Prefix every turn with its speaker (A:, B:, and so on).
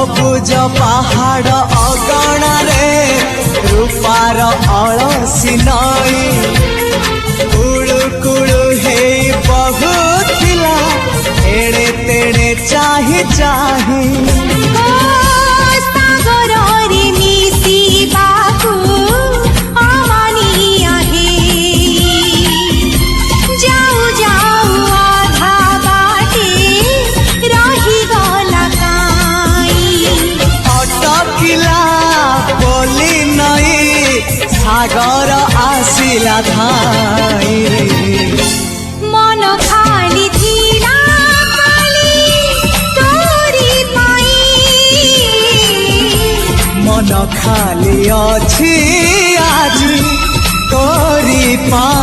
A: सबुज पहाड़ अगणारे रूपार अलसी नई कुळु कुळु हे बहुथिला एड़े तेड़े चाही चाही सागर आसिला धाई
B: मन खाली थिला खाली तोरी पाई
A: मन खाली अछि आज तोरी पाई।